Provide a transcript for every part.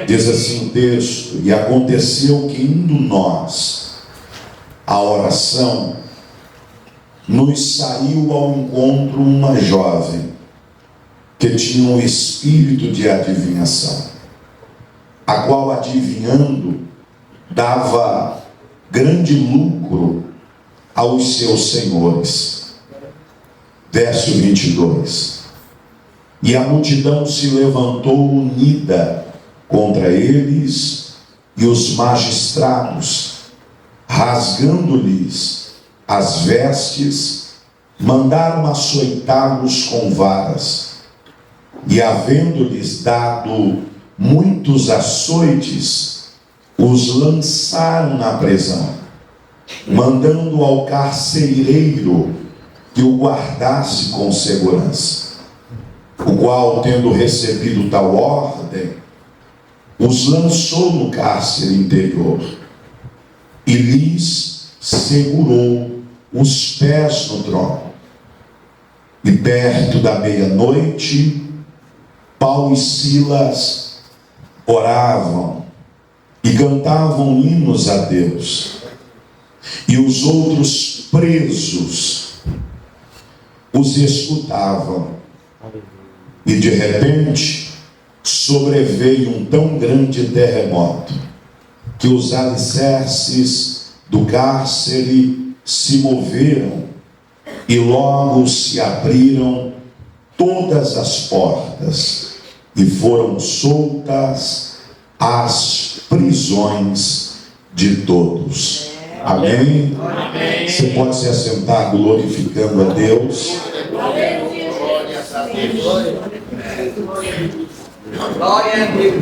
Diz assim o texto: e aconteceu que indo nós à oração, nos saiu ao encontro uma jovem que tinha um espírito de adivinhação, a qual, adivinhando, dava grande lucro aos seus senhores. Verso 22. E a multidão se levantou unida contra eles, e os magistrados, rasgando-lhes as vestes, mandaram açoitá-los com varas, e havendo-lhes dado muitos açoites, os lançaram na prisão, mandando ao carcereiro que o guardasse com segurança, o qual, tendo recebido tal ordem, os lançou no cárcere interior e lhes segurou os pés no tronco. E perto da meia-noite, Paulo e Silas oravam e cantavam hinos a Deus, e os outros presos os escutavam. E de repente sobreveio um tão grande terremoto que os alicerces do cárcere se moveram, e logo se abriram todas as portas e foram soltas as prisões de todos. Amém? Amém. Você pode se assentar glorificando a Deus.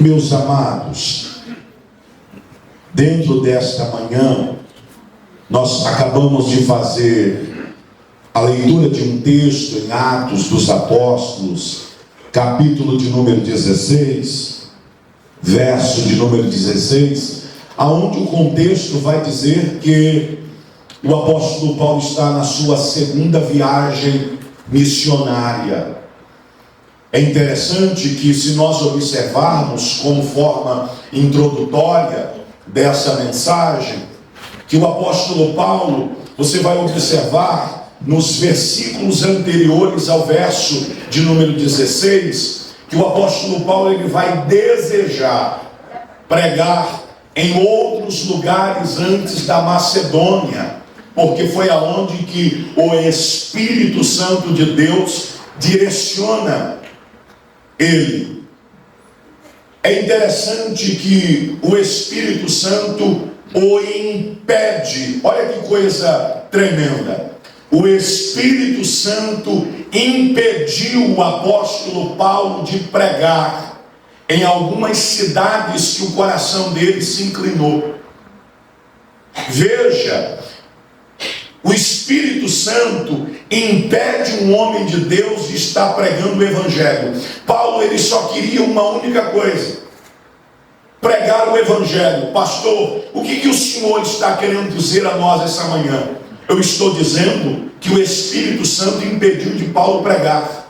Meus amados, dentro desta manhã, nós acabamos de fazer a leitura de um texto em Atos dos Apóstolos, capítulo de número 16, verso de número 16, aonde o contexto vai dizer que o apóstolo Paulo está na sua segunda viagem missionária. É interessante que, se nós observarmos como forma introdutória dessa mensagem, que o apóstolo Paulo, você vai observar nos versículos anteriores ao verso de número 16, que o apóstolo Paulo ele vai desejar pregar em outros lugares antes da Macedônia, porque foi aonde que o Espírito Santo de Deus direciona ele. É interessante que o Espírito Santo o impede. Olha que coisa tremenda. O Espírito Santo impediu o apóstolo Paulo de pregar em algumas cidades que o coração dele se inclinou. Veja, o Espírito Santo impede um homem de Deus de estar pregando o Evangelho. Paulo, ele só queria uma única coisa: pregar o Evangelho. Pastor, o que o senhor está querendo dizer a nós essa manhã? Eu estou dizendo que o Espírito Santo impediu de Paulo pregar.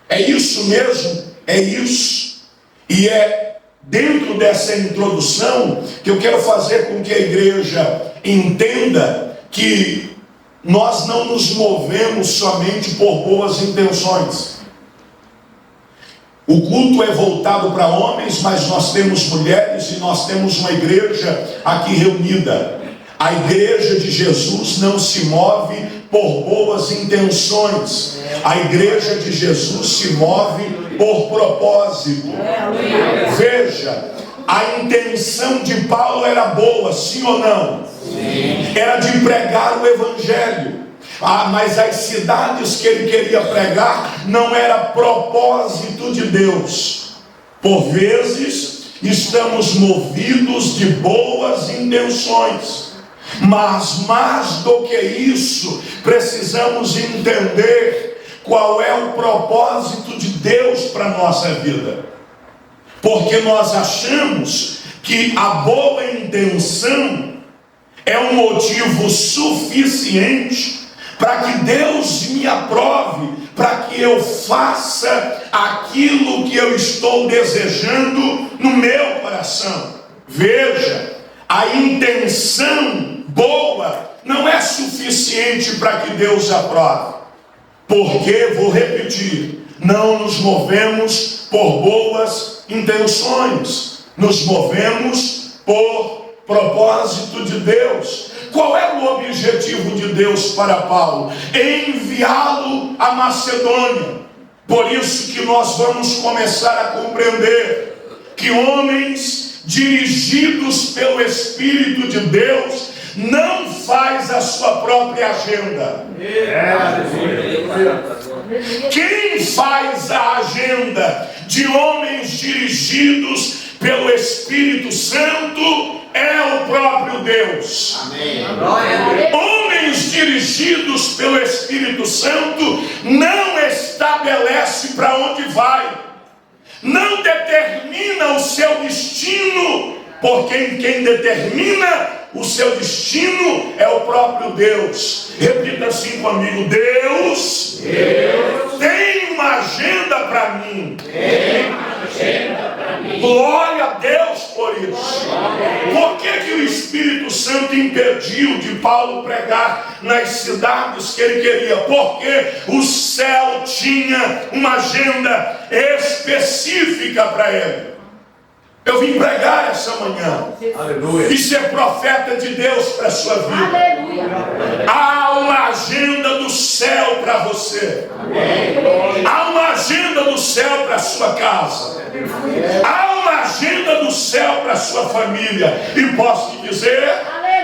É isso mesmo? É isso. E é dentro dessa introdução que eu quero fazer com que a igreja entenda que nós não nos movemos somente por boas intenções. O culto é voltado para homens, mas nós temos mulheres e nós temos uma igreja aqui reunida. A igreja de Jesus não se move por boas intenções. A igreja de Jesus se move por propósito. Veja, a intenção de Paulo era boa, sim ou não? Sim. Era de pregar o Evangelho. Mas as cidades que ele queria pregar não era propósito de Deus. Por vezes estamos movidos de boas intenções, mas mais do que isso, precisamos entender qual é o propósito de Deus para a nossa vida. Porque nós achamos que a boa intenção é um motivo suficiente para que Deus me aprove, para que eu faça aquilo que eu estou desejando no meu coração. Veja, a intenção boa não é suficiente para que Deus aprove. Porque, vou repetir, não nos movemos por boas intenções, nos movemos por propósito de Deus. Qual é o objetivo de Deus para Paulo? Enviá-lo à Macedônia. Por isso que nós vamos começar a compreender que homens dirigidos pelo Espírito de Deus não faz a sua própria agenda. Quem faz a agenda de homens dirigidos pelo Espírito Santo é o próprio Deus. Amém. Homens dirigidos pelo Espírito Santo não estabelece para onde vai, não determina o seu destino, porque quem determina o seu destino é o próprio Deus. Repita assim comigo: Deus tem uma agenda para mim. Glória a Deus por isso. Por que o Espírito Santo impediu de Paulo pregar nas cidades que ele queria? Porque o céu tinha uma agenda específica para ele. Eu vim pregar essa manhã. Aleluia. E ser profeta de Deus para a sua vida. Aleluia. Há uma agenda do céu para você. Amém. Há uma agenda do céu para a sua casa. Há uma agenda do céu para a sua família. E posso te dizer,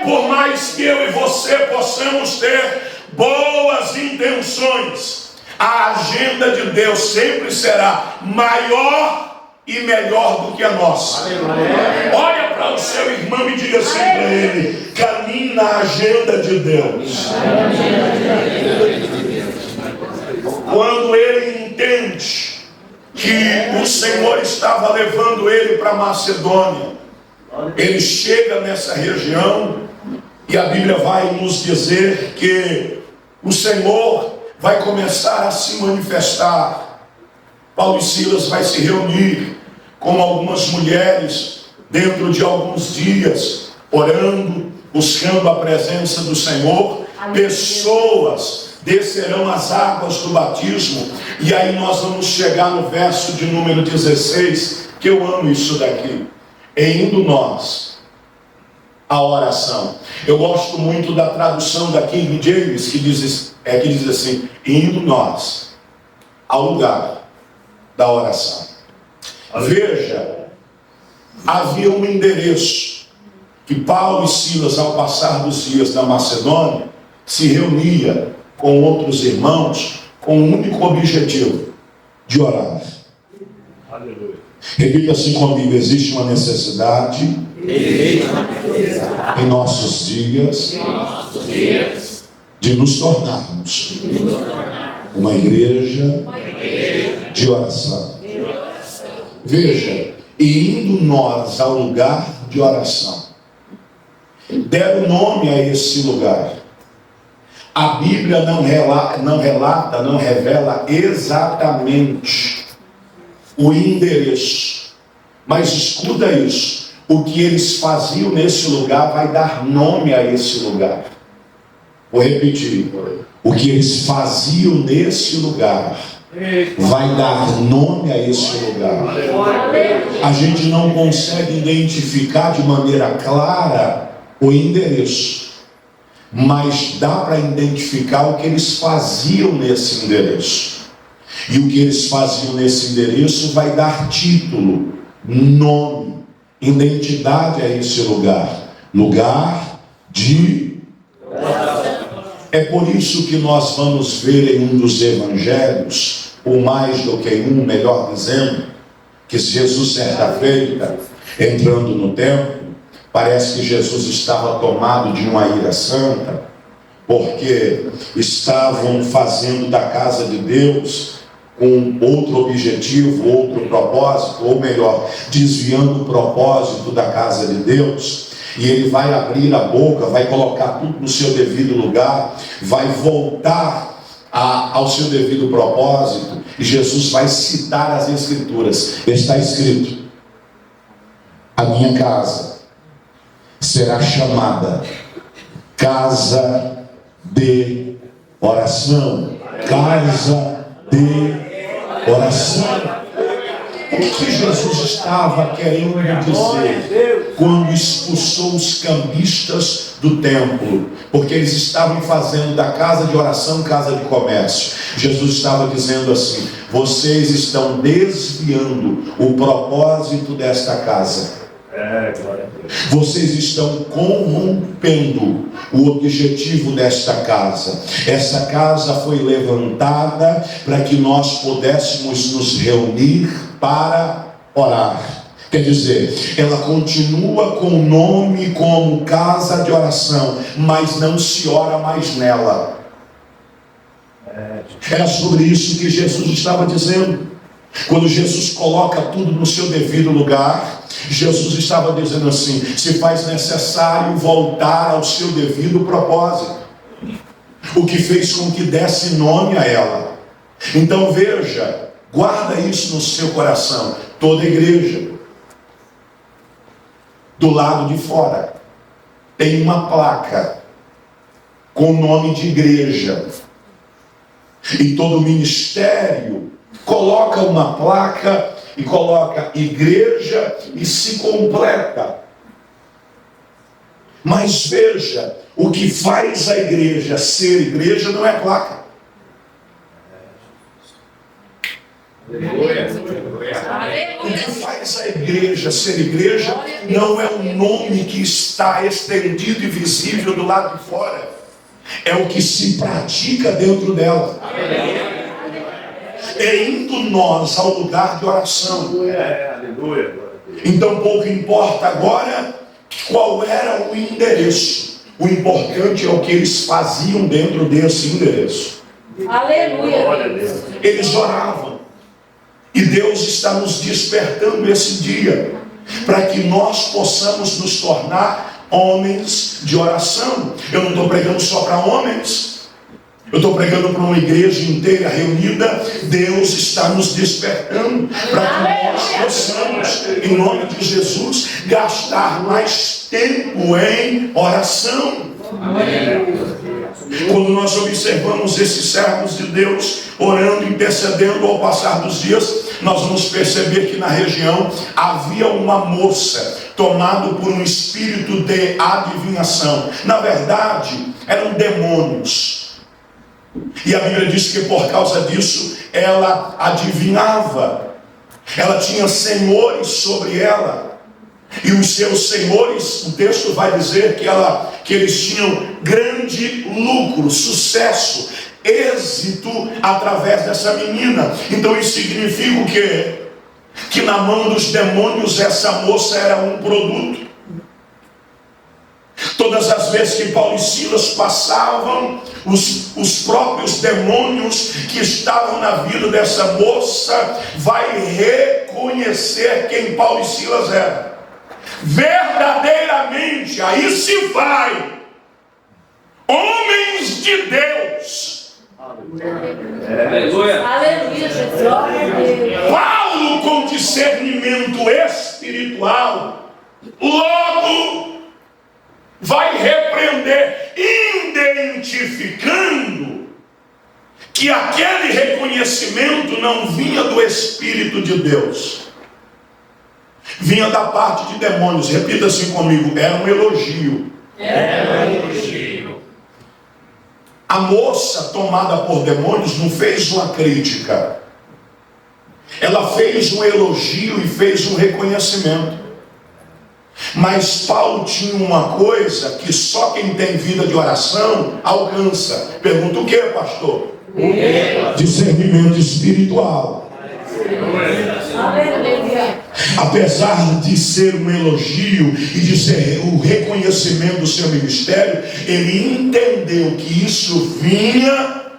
por mais que eu e você possamos ter boas intenções, a agenda de Deus sempre será maior e melhor do que a nossa. Aleluia. Olha para o seu irmão e diga assim para ele: caminhe na agenda de Deus. Quando ele entende que o Senhor estava levando ele para Macedônia, ele chega nessa região e a Bíblia vai nos dizer que o Senhor vai começar a se manifestar. Paulo e Silas vai se reunir com algumas mulheres dentro de alguns dias, orando, buscando a presença do Senhor. Pessoas descerão as águas do batismo, e aí nós vamos chegar no verso de número 16, que eu amo isso daqui: e indo nós a oração. Eu gosto muito da tradução da King James, que diz assim: indo nós ao lugar da oração. Veja, havia um endereço que Paulo e Silas, ao passar dos dias na Macedônia, se reunia com outros irmãos com um único objetivo: de orar. Aleluia. Repita assim comigo: existe uma necessidade em nossos dias de nos tornarmos uma igreja de oração. Veja, e indo nós ao lugar de oração, deram nome a esse lugar. A Bíblia não revela exatamente o endereço, mas escuta isso: o que eles faziam nesse lugar vai dar nome a esse lugar. Vou repetir: o que eles faziam nesse lugar vai dar nome a esse lugar. A gente não consegue identificar de maneira clara o endereço, mas dá para identificar o que eles faziam nesse endereço. E o que eles faziam nesse endereço vai dar título, nome, identidade a esse lugar. Lugar de oração. É por isso que nós vamos ver em um dos evangelhos, ou mais do que um, melhor dizendo, que Jesus, certa feita, entrando no templo, parece que Jesus estava tomado de uma ira santa, porque estavam fazendo da casa de Deus com outro objetivo, outro propósito, ou melhor, desviando o propósito da casa de Deus. e ele vai abrir a boca, vai colocar tudo no seu devido lugar, vai voltar ao seu devido propósito, e Jesus vai citar as Escrituras. Está escrito: a minha casa será chamada casa de oração. Casa de oração. O que Jesus estava querendo dizer quando expulsou os cambistas do templo? Porque eles estavam fazendo da casa de oração casa de comércio. Jesus estava dizendo assim: vocês estão desviando o propósito desta casa. Vocês estão corrompendo o objetivo desta casa. Essa casa foi levantada para que nós pudéssemos nos reunir para orar. Quer dizer, ela continua com o nome como casa de oração, mas não se ora mais nela. Era sobre isso que Jesus estava dizendo. Quando Jesus coloca tudo no seu devido lugar, Jesus estava dizendo assim: se faz necessário voltar ao seu devido propósito, o que fez com que desse nome a ela. Então veja, guarda isso no seu coração. Toda igreja, do lado de fora, tem uma placa com o nome de igreja, e todo ministério coloca uma placa e coloca igreja e se completa. Mas veja, o que faz a igreja ser igreja não é placa. O que faz a igreja ser igreja não é o nome que está estendido e visível do lado de fora. É o que se pratica dentro dela. É indo nós ao lugar de oração. Então pouco importa agora qual era o endereço. O importante é o que eles faziam dentro desse endereço. Aleluia. Eles oravam. E Deus está nos despertando esse dia para que nós possamos nos tornar homens de oração. Eu não estou pregando só para homens. Eu estou pregando para uma igreja inteira reunida. Deus está nos despertando para que nós possamos, em nome de Jesus, gastar mais tempo em oração. Quando nós observamos esses servos de Deus orando, intercedendo ao passar dos dias, nós vamos perceber que na região havia uma moça tomada por um espírito de adivinhação. Na verdade, eram demônios. E a Bíblia diz que por causa disso ela adivinhava. Ela tinha senhores sobre ela. E os seus senhores, o texto vai dizer que eles tinham grande lucro, sucesso, êxito através dessa menina. Então isso significa o quê? Que na mão dos demônios essa moça era um produto. Todas as vezes que Paulo e Silas passavam, os próprios demônios que estavam na vida dessa moça vai reconhecer quem Paulo e Silas eram. Verdadeiramente, aí se vai, homens de Deus. Aleluia. Aleluia, Jesus. Paulo, com discernimento espiritual, logo vai repreender, identificando que aquele reconhecimento não vinha do Espírito de Deus, vinha da parte de demônios. Repita assim comigo: era um elogio. Era um elogio. A moça tomada por demônios não fez uma crítica, ela fez um elogio e fez um reconhecimento. Mas Paulo tinha uma coisa que só quem tem vida de oração alcança. Pergunta: o que, pastor? Discernimento espiritual. Apesar de ser um elogio e de ser o reconhecimento do seu ministério, ele entendeu que isso vinha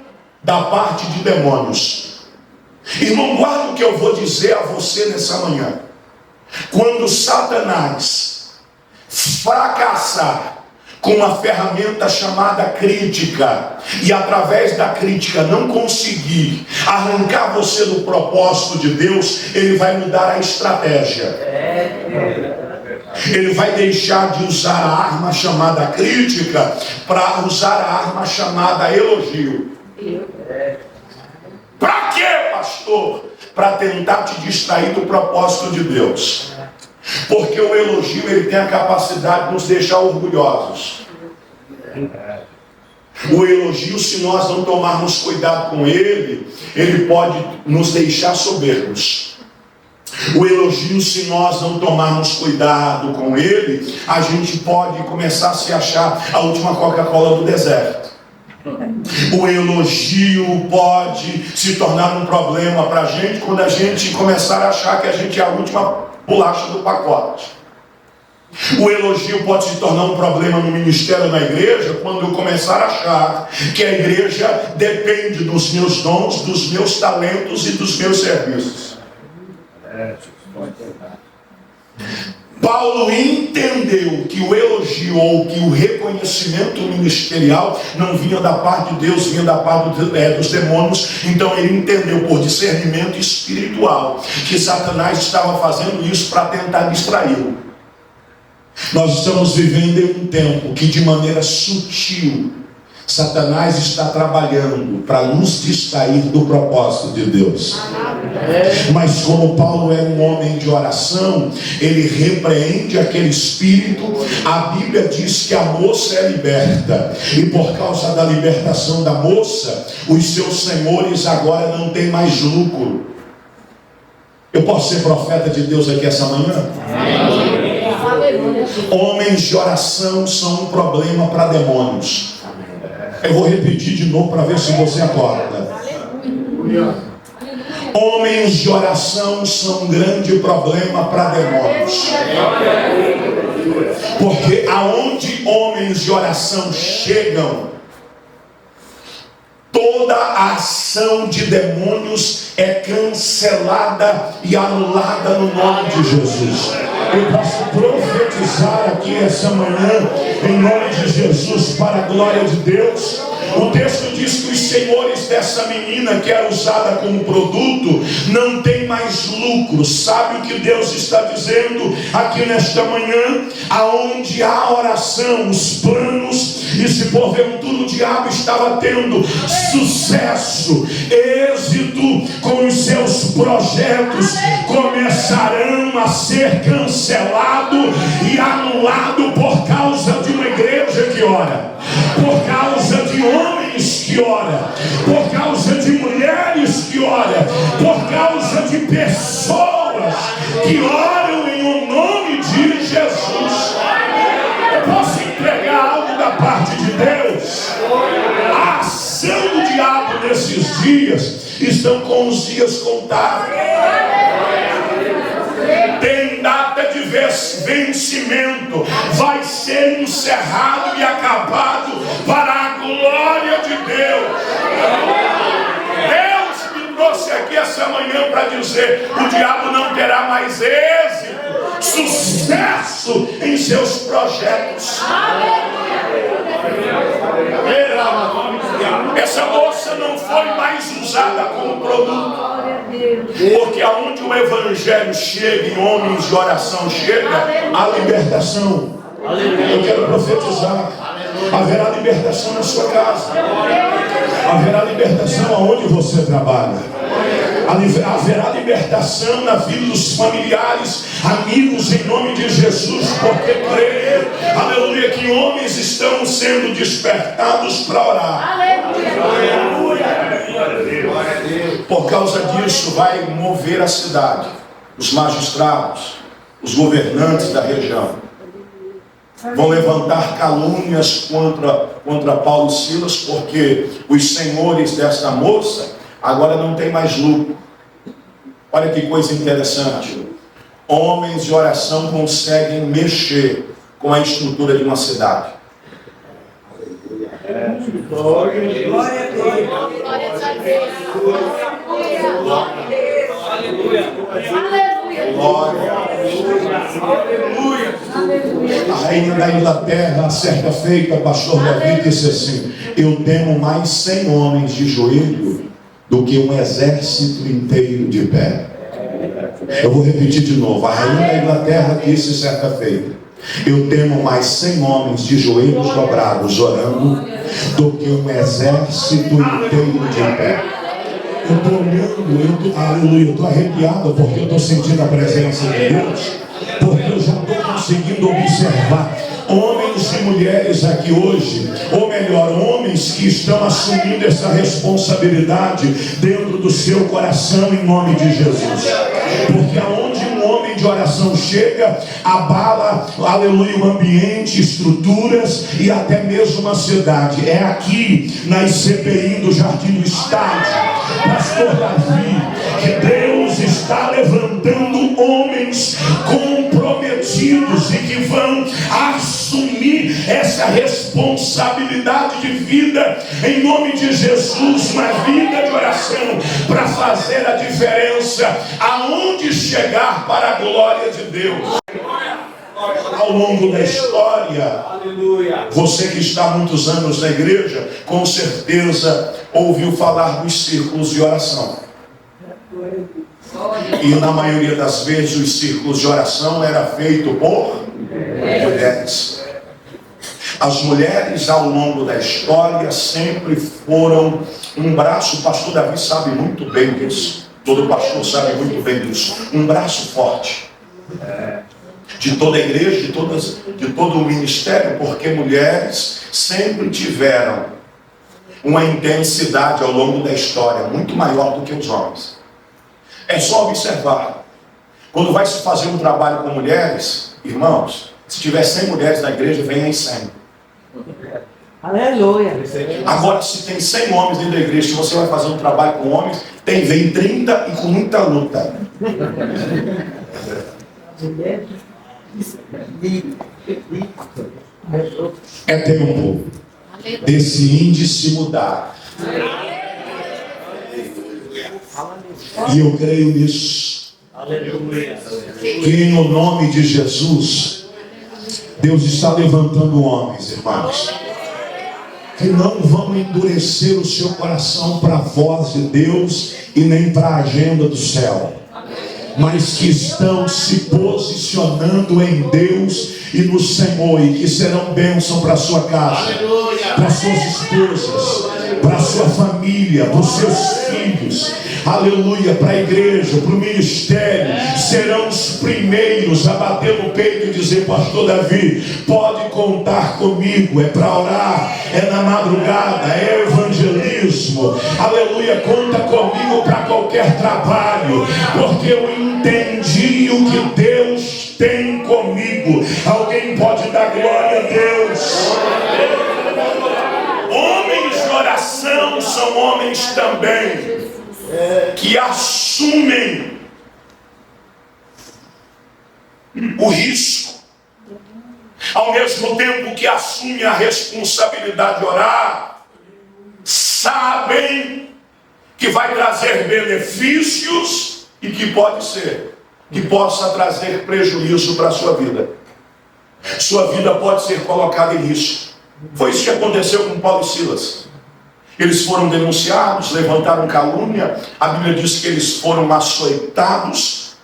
da parte de demônios. Irmão, guarda o que eu vou dizer a você nessa manhã. Quando Satanás fracassar com uma ferramenta chamada crítica, e através da crítica não conseguir arrancar você do propósito de Deus, ele vai mudar a estratégia. Ele vai deixar de usar a arma chamada crítica para usar a arma chamada elogio. Para quê, pastor? Para tentar te distrair do propósito de Deus. Porque o elogio, ele tem a capacidade de nos deixar orgulhosos. O elogio, se nós não tomarmos cuidado com ele, ele pode nos deixar soberbos. O elogio, se nós não tomarmos cuidado com ele, a gente pode começar a se achar a última Coca-Cola do deserto. O elogio pode se tornar um problema para a gente quando a gente começar a achar que a gente é a última bolacha do pacote. O elogio pode se tornar um problema no ministério na igreja quando eu começar a achar que a igreja depende dos meus dons, dos meus talentos e dos meus serviços. Paulo entendeu que o elogio ou que o reconhecimento ministerial não vinha da parte de Deus, vinha da parte dos demônios. Então ele entendeu por discernimento espiritual que Satanás estava fazendo isso para tentar distraí-lo. Nós estamos vivendo em um tempo que de maneira sutil Satanás está trabalhando para nos distrair do propósito de Deus. Mas como Paulo é um homem de oração, ele repreende aquele espírito. A Bíblia diz que a moça é liberta, e por causa da libertação da moça, os seus senhores agora não têm mais lucro. Eu posso ser profeta de Deus aqui essa manhã? Homens de oração são um problema para demônios. Eu vou repetir de novo para ver se você acorda. Homens de oração são um grande problema para demônios. Porque aonde homens de oração chegam, toda a ação de demônios é cancelada e anulada no nome de Jesus. Eu posso profetizar aqui essa manhã, em nome de Jesus, para a glória de Deus. O texto diz que os senhores dessa menina que era usada como produto não tem mais lucro. Sabe o que Deus está dizendo aqui nesta manhã? Aonde há oração, os planos, e se porventura o diabo estava tendo sucesso, êxito com os seus projetos, começarão a ser cancelados e anulados por causa de uma igreja que ora, por causa de homens que oram, por causa de mulheres que oram, por causa de pessoas que oram em nome de Jesus. Eu posso entregar algo da parte de Deus? A ação do diabo nesses dias estão com os dias contados. Tem data de vencimento, vai ser encerrado e acabado para a glória de Deus. Deus me trouxe aqui essa manhã para dizer: o diabo não terá mais êxito, sucesso em seus projetos. Essa moça não foi mais usada como produto, porque aonde o evangelho chega e homens de oração chega, há libertação. Eu quero profetizar: haverá libertação na sua casa, haverá libertação aonde você trabalha, haverá libertação na vida dos familiares, amigos, em nome de Jesus, porque creio, aleluia, que homens estão sendo despertados para orar. Por causa disso vai mover a cidade, os magistrados, os governantes da região vão levantar calúnias contra Paulo e Silas, porque os senhores desta moça agora não tem mais lucro. Olha que coisa interessante. Homens de oração conseguem mexer com a estrutura de uma cidade. Glória a Deus. Glória a Deus. A rainha da Inglaterra, certa feita, o pastor Davi disse assim: eu temo mais 100 homens de joelho do que um exército inteiro de pé. Eu vou repetir de novo. A rainha da Inglaterra disse certa feita: eu temo mais 100 homens de joelhos dobrados orando do que um exército inteiro de pé. Eu estou olhando, aleluia, eu estou arrepiado porque eu estou sentindo a presença de Deus, porque eu já estou conseguindo observar homens e mulheres aqui hoje, ou melhor, homens que estão assumindo essa responsabilidade dentro do seu coração em nome de Jesus. Porque aonde um homem de oração chega, abala, aleluia, o ambiente, estruturas e até mesmo uma cidade. É aqui na ICPI do Jardim do Estádio, pastor Davi, que Deus está levantando homens comprometidos e que vão assumir essa responsabilidade de vida em nome de Jesus, uma vida de oração para fazer a diferença aonde chegar para a glória de Deus. Ao longo da história, você que está há muitos anos na igreja, com certeza ouviu falar dos círculos de oração. E na maioria das vezes os círculos de oração era feito por mulheres. As mulheres ao longo da história sempre foram um braço, o pastor Davi sabe muito bem disso, todo pastor sabe muito bem disso, um braço forte de toda a igreja, de todo o ministério, porque mulheres sempre tiveram uma intensidade ao longo da história muito maior do que os homens. É só observar. Quando vai se fazer um trabalho com mulheres, irmãos, se tiver 100 mulheres na igreja, vem aí 100. Aleluia. Agora, se tem 100 homens dentro da igreja, se você vai fazer um trabalho com homens, vem 30 e com muita luta. É tempo desse índice mudar. E eu creio nisso. Que em nome de Jesus, Deus está levantando homens, irmãos, que não vão endurecer o seu coração para a voz de Deus e nem para a agenda do céu, mas que estão se posicionando em Deus e no Senhor, e que serão bênção para a sua casa, para suas esposas, para a sua família, para os seus filhos, aleluia, para a igreja, para o ministério. Serão os primeiros a bater no peito e dizer: pastor Davi, pode contar comigo, é para orar, é na madrugada, é evangelismo, aleluia, conta comigo para qualquer trabalho, porque eu entendi o que Deus tem comigo. Alguém pode dar glória a Deus? Homens de oração são homens também que assumem o risco, ao mesmo tempo que assumem a responsabilidade de orar, sabem que vai trazer benefícios e que pode ser que possa trazer prejuízo para a sua vida. Sua vida pode ser colocada em risco. Foi isso que aconteceu com Paulo e Silas. Eles foram denunciados, levantaram calúnia. A Bíblia diz que eles foram açoitados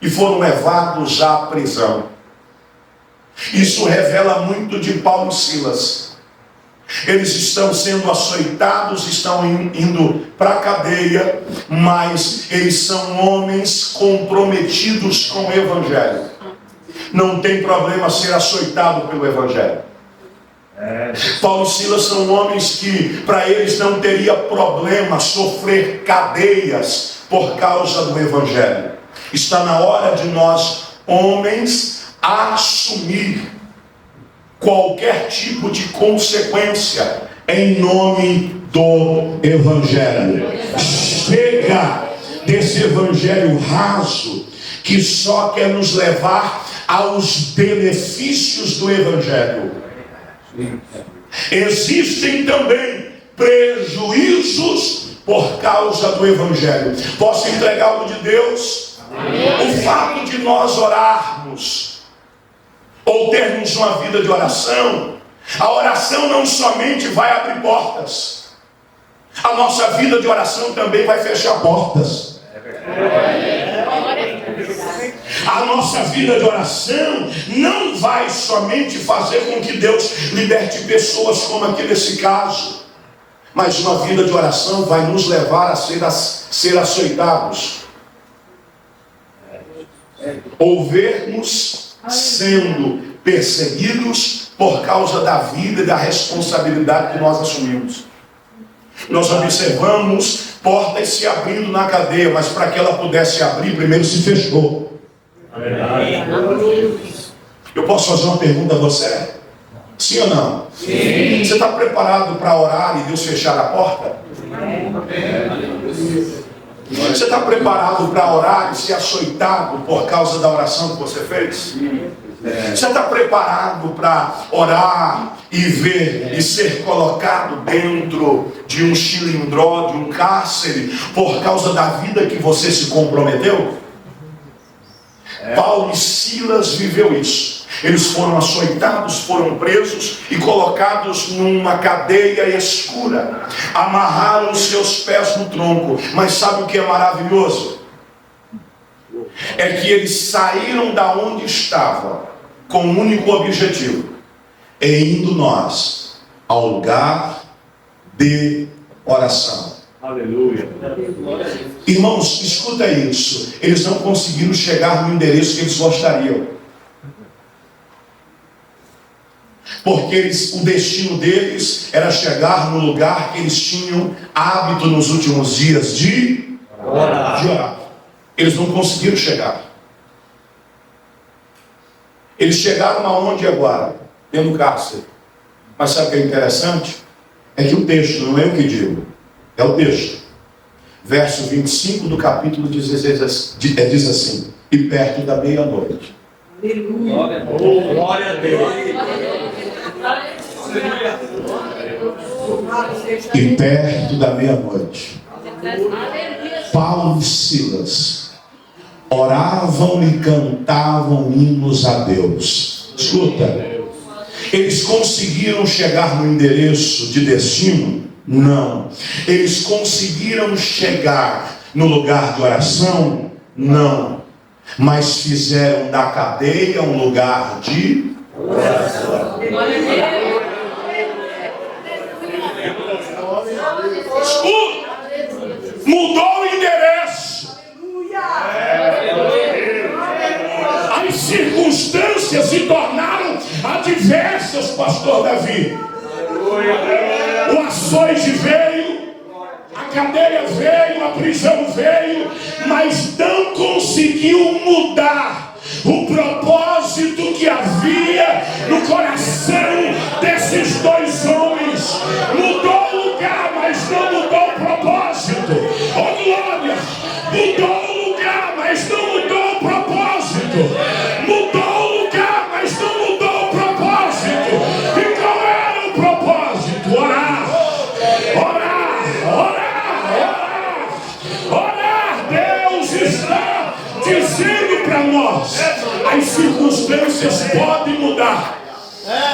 e foram levados à prisão. Isso revela muito de Paulo e Silas. Eles estão sendo açoitados, estão indo para a cadeia, mas eles são homens comprometidos com o Evangelho. Não tem problema ser açoitado pelo Evangelho. Paulo e Silas são homens que para eles não teria problema sofrer cadeias por causa do Evangelho. Está na hora de nós, homens, assumir qualquer tipo de consequência em nome do Evangelho. Chega desse Evangelho raso que só quer nos levar aos benefícios do Evangelho. Existem também prejuízos por causa do Evangelho. Posso entregar algo de Deus? O fato de nós orarmos, ou termos uma vida de oração, a oração não somente vai abrir portas, a nossa vida de oração também vai fechar portas. A nossa vida de oração não vai somente fazer com que Deus liberte pessoas como aqui nesse caso, mas uma vida de oração vai nos levar a ser açoitados, ou vermos sendo perseguidos por causa da vida e da responsabilidade que nós assumimos. Nós observamos portas se abrindo na cadeia, mas para que ela pudesse abrir, primeiro se fechou. Eu posso fazer uma pergunta a você? Sim ou não? Sim. Você está preparado para orar e Deus fechar a porta? Você está preparado para orar e ser açoitado por causa da oração que você fez? Você está preparado para orar e ver e ser colocado dentro de um chilindró, de um cárcere, por causa da vida que você se comprometeu? Paulo e Silas viveu isso. Eles foram açoitados, foram presos e colocados numa cadeia escura. Amarraram os seus pés no tronco. Mas sabe o que é maravilhoso? É que eles saíram da onde estavam com um único objetivo: indo nós ao lugar de oração. Aleluia. Irmãos, escuta isso. Eles não conseguiram chegar no endereço que eles gostariam, porque o destino deles era chegar no lugar que eles tinham hábito nos últimos dias de orar. Eles não conseguiram chegar. Eles chegaram aonde agora? Dentro do cárcere. Mas sabe o que é interessante? É que o texto, não é eu que digo, é o texto. Verso 25 do capítulo 16 diz assim: e perto da meia-noite. Glória a Deus. E perto da meia-noite, Paulo e Silas oravam e cantavam hinos a Deus. Escuta, eles conseguiram chegar no endereço de destino? Não. Eles conseguiram chegar no lugar de oração? Não. Mas fizeram da cadeia um lugar de oração. Escuta, mudou o endereço. As circunstâncias se tornaram adversas, pastor Davi. O açoite veio, a cadeia veio, a prisão veio, mas não conseguiu mudar o propósito que havia no coração desses dois homens. Mudou o lugar, mas não mudou o propósito. Oh glória! Mudou o lugar, mas não mudou o propósito. Mudou o lugar, mas não mudou o propósito. E qual era o propósito? Orar, orar, orar, orar, orar. Deus está dizendo para nós: as circunstâncias podem mudar,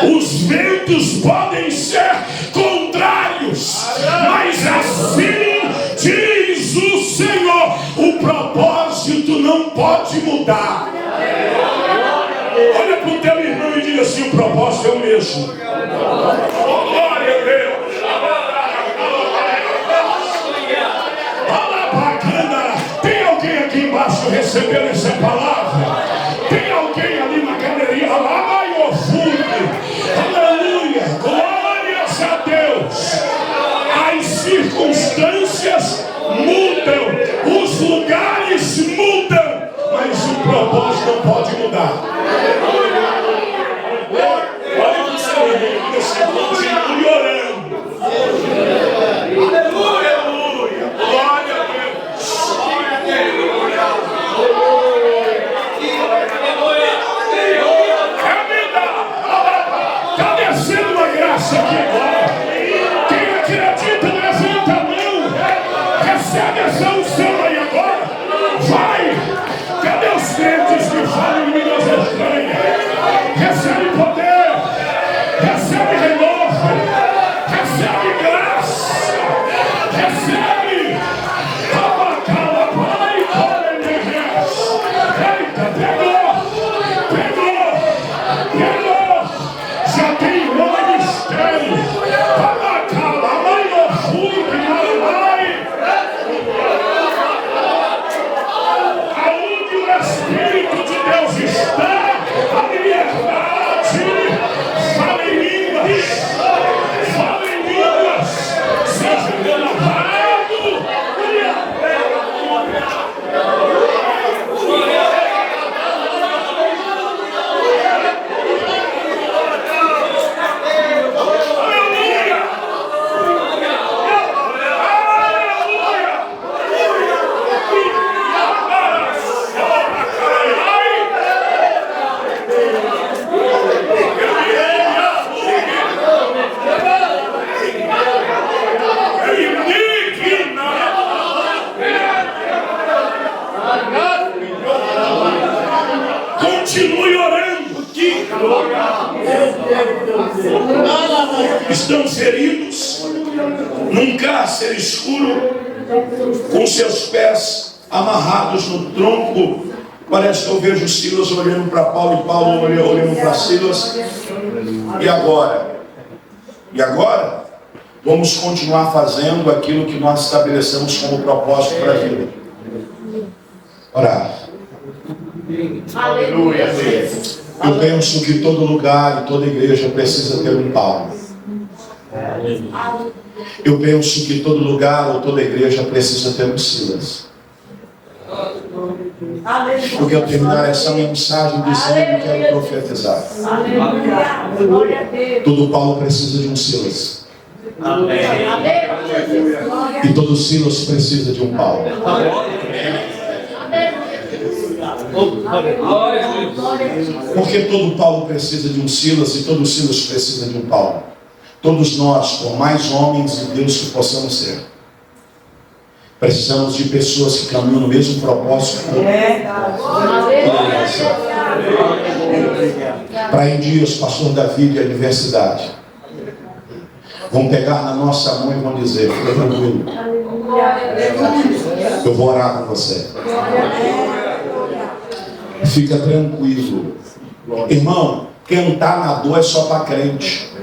os ventos podem ser contrários, mas assim diz o Senhor: o propósito não pode mudar. Olha para o teu irmão e diga assim: o propósito é o mesmo. Oh, glória a Deus. Tem alguém aqui embaixo recebendo essa palavra? Tem alguém ali na galeria? Aleluia, glórias a Deus. As circunstâncias mudam, os lugares mudam, mas o propósito não pode mudar. Olha para o seu irmão, você continue orando. Aleluia, aleluia, glória a Deus. Está descendo uma graça aqui agora. Quem acredita, levanta a mão. Recebe essa unção aí agora. Vai, recebe poder, recebe renovo, recebe graça, recebe abacala, pai, eita, pegou, já tem um ministério, abacala, mãe, aonde o Espírito de Deus está, a liberdade, fala em línguas, seja renovado. Continue orando. Estamos feridos num cárcere escuro, com seus pés amarrados no tronco. Parece que eu vejo Silas olhando para Paulo e Paulo olhando para Silas. E agora? Vamos continuar fazendo aquilo que nós estabelecemos como propósito para a vida. Orar. Aleluia. Eu penso que todo lugar e toda igreja precisa ter um Paulo. Eu penso que todo lugar ou toda igreja precisa ter um Silas. Eu quero terminar essa mensagem dizendo que quero profetizar. Todo Paulo precisa de um Silas. E todo Silas precisa de um Paulo. Porque todo Paulo precisa de um Silas e todo Silas precisa de um Paulo. Todos nós, por mais homens de Deus que possamos ser, precisamos de pessoas que caminham no mesmo propósito. Para em dias, pastor Davi e a universidade vão pegar na nossa mão e vão dizer: fica tranquilo, eu vou orar com você. Fica tranquilo. Irmão, cantar na dor é só para crente.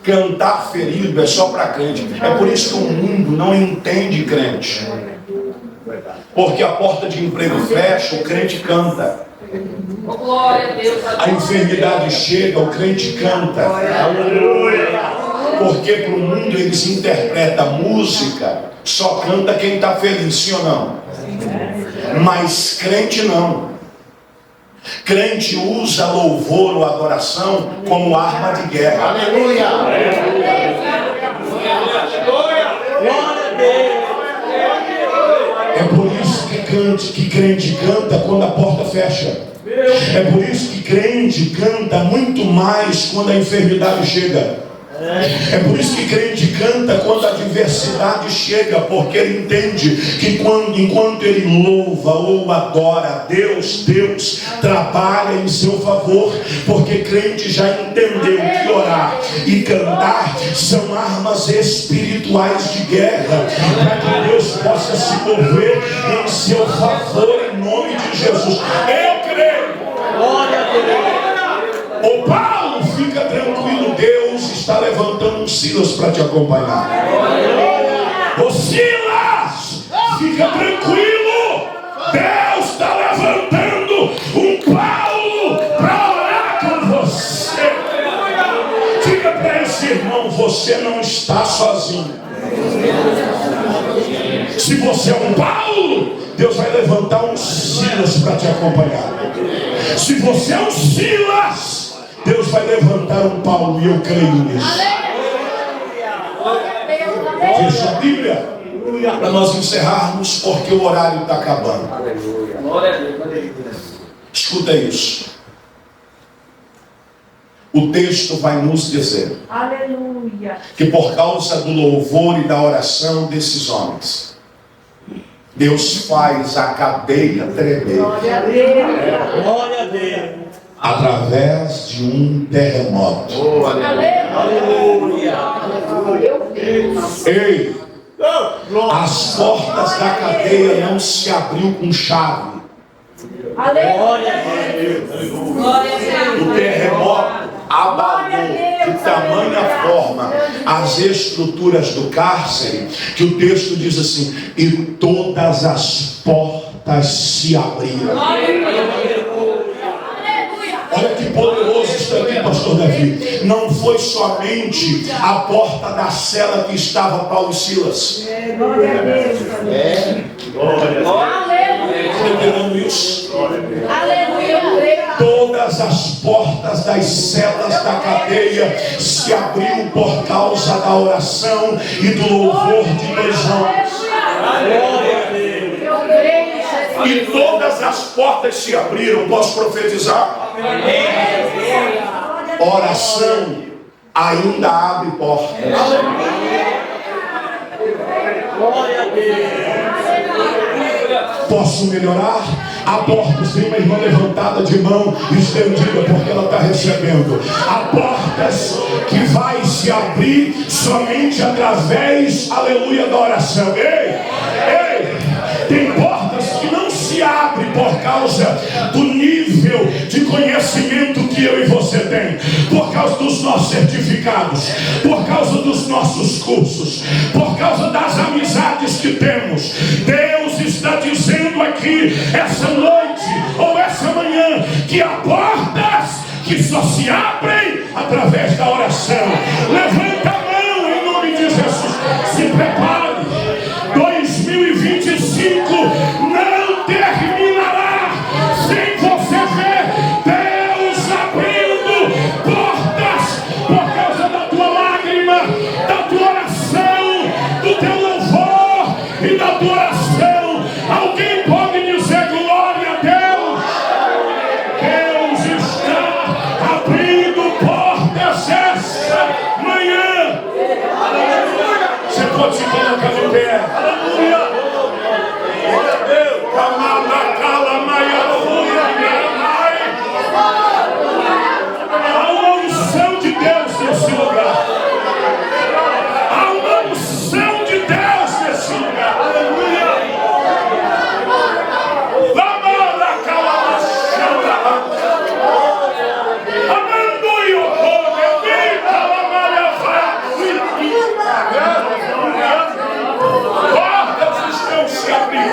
Cantar ferido é só para crente. É por isso que o mundo não entende crente. Porque a porta de emprego fecha, o crente canta. A enfermidade chega, o crente canta. Porque para o mundo eles interpretam música, só canta quem está feliz, sim ou não? Mas crente não. Crente usa louvor ou adoração como arma de guerra. Aleluia! É por isso que crente canta quando a porta fecha. É por isso que crente canta muito mais quando a enfermidade chega. É por isso que crente canta quando a adversidade chega, porque ele entende que enquanto ele louva ou adora Deus, Deus trabalha em seu favor, porque crente já entendeu que orar e cantar são armas espirituais de guerra, para que Deus possa se mover em seu favor, em nome de Jesus. Eu creio. Glória a Deus. O Paulo, fica tranquilo, Deus está levantando um Silas para te acompanhar. Ô Silas, fica tranquilo, Deus está levantando um Paulo para orar com você. Diga para esse irmão: você não está sozinho. Se você é um Paulo, Deus vai levantar um Silas para te acompanhar. Se você é um Silas, Deus vai levantar um Paulo, e eu creio nisso. Fecha a Bíblia para nós encerrarmos, porque o horário está acabando. Escuta isso. O texto vai nos dizer que por causa do louvor e da oração desses homens, Deus faz a cadeia tremer. Glória a Deus. Glória a Deus. Através de um terremoto. Aleluia. Ei, as portas da cadeia não se abriu com chave. Aleluia. Glória a Deus. O terremoto abalou de tamanha forma as estruturas do cárcere, que o texto diz assim: e todas as portas se abriram. Olha que poderoso está aqui, pastor Davi. Não foi somente a porta da cela que estava Paulo e Silas. Glória a Deus. Aleluia. Está entendendo isso? Aleluia. Todas as portas das celas da cadeia se abriram por causa da oração e do louvor de 2 homens. Eu creio, Jesus. E todas as portas se abriram. Posso profetizar? Oração ainda abre portas. Glória a Deus. Posso melhorar? A porta, tem uma irmã levantada de mão estendida, porque ela está recebendo. Há portas que vai se abrir somente através, aleluia, da oração. Ei, tem portas que não se abrem por causa do nível de conhecimento que eu e você tem, por causa dos nossos certificados, por causa dos nossos cursos, por causa das amizades que temos. Deus está dizendo aqui essa noite ou essa manhã que há portas que só se abrem através da oração. Levanta a mão em nome de Jesus. Se prepare. 2025 não terminará sem você ver Deus abrindo portas por causa da tua lágrima, da tua oração, do teu louvor e da tua oração. Alguém pode dizer glória a Deus? Deus está abrindo portas essa manhã. Você pode se colocar no pé. Aleluia. Há uma unção de Deus nesse lugar. Há uma unção de Deus nesse lugar. Aleluia. Portas estão se abrindo.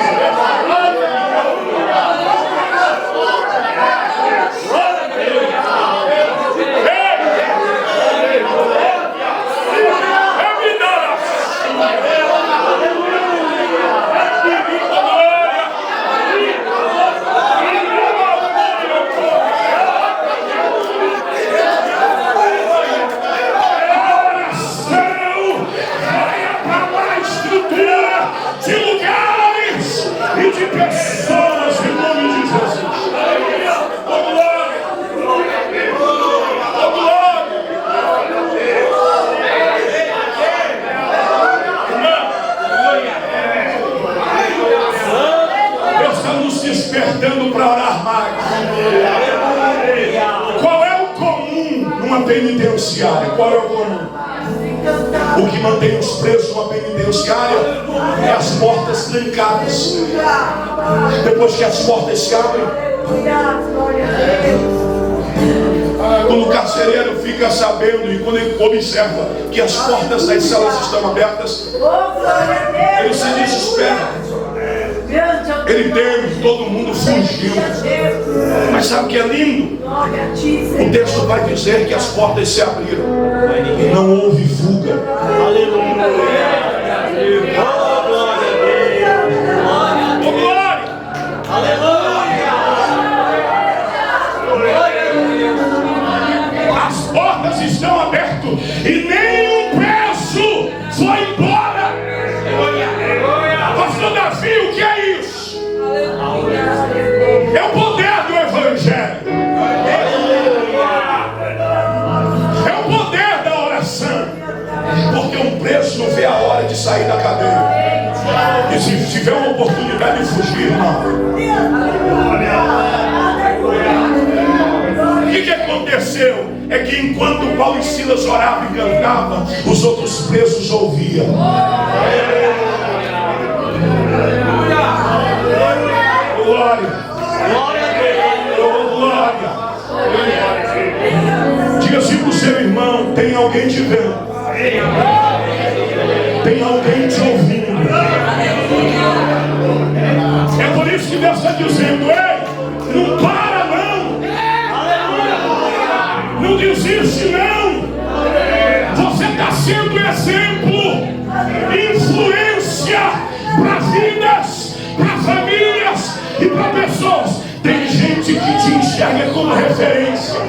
De lugares e de pessoas em nome de Jesus. Oh glória! Oh glória! Deus está nos despertando para orar mais. Qual é o comum numa penitenciária? Qual é o comum? O que mantém os presos numa penitenciária é as portas trancadas. Depois que as portas se abrem, quando o carcereiro fica sabendo e quando ele observa que as portas das celas estão abertas, ele se desespera. Ele teme, todo mundo fugiu. Mas sabe o que é lindo? O texto vai dizer que as portas se abriram. Não houve fuga. Aleluia. Oh, glória a Deus. Oh, glória! Aleluia. As portas estão abertas e nenhum preso foi embora. Pastor Davi, o que é isso? É o poder do Evangelho. É o poder da oração. Porque um preso não vê a hora de sair da cadeia. aconteceu é que enquanto Paulo e Silas oravam e cantavam, os outros presos ouviam. Glória. Glória. Diga assim para o seu irmão: tem alguém te vendo, tem alguém te ouvindo. É por isso que Deus está dizendo: ei, não para não, não desiste não. Você está sendo exemplo, influência para vidas, para famílias e para pessoas. Tem gente que te enxerga como referência.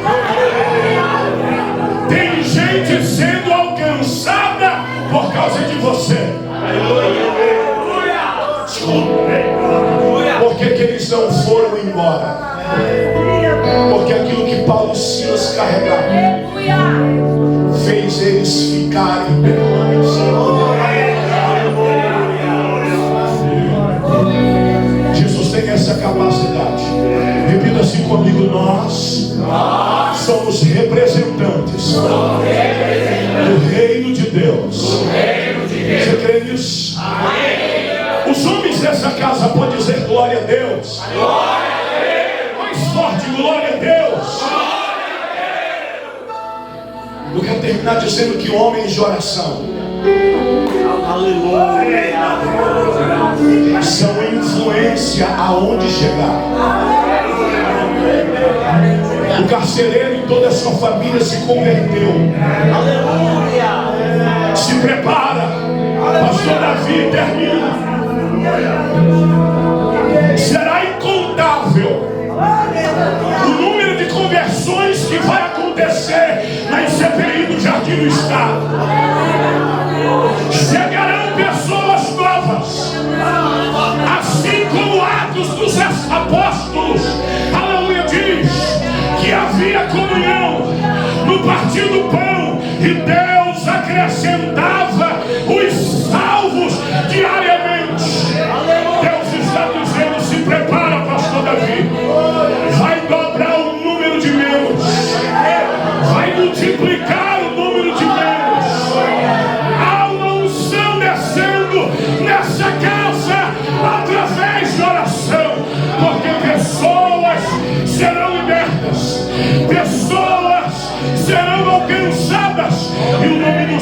Tem gente sendo alcançada por causa de você. Por que eles não foram embora? Porque aquilo que Paulo e Silas carregaram fez eles ficarem permanecendo. Jesus tem essa capacidade. Repita assim comigo: nós somos representantes do reino de Deus. Você crê nisso? Os homens dessa casa podem dizer glória a Deus. Mais forte, glória a Deus. Eu quero terminar dizendo que homens de oração são influência aonde chegar. O carcereiro e toda a sua família se converteu. Se prepara. Pastor Davi termina. Será incontável o número de conversões que vai acontecer na CPI do Jardim do Estado. Chegarão pessoas novas, assim como Atos dos Apóstolos, aleluia, diz que havia comunhão no partir do pão e Deus acrescentava os salvos diariamente. Deus está dizendo: se prepara, pastor Davi, vai dobrar o número de membros, vai multiplicar o número de membros. Há uma unção descendo nessa casa através de oração, porque pessoas serão libertas, pessoas serão alcançadas e o nome do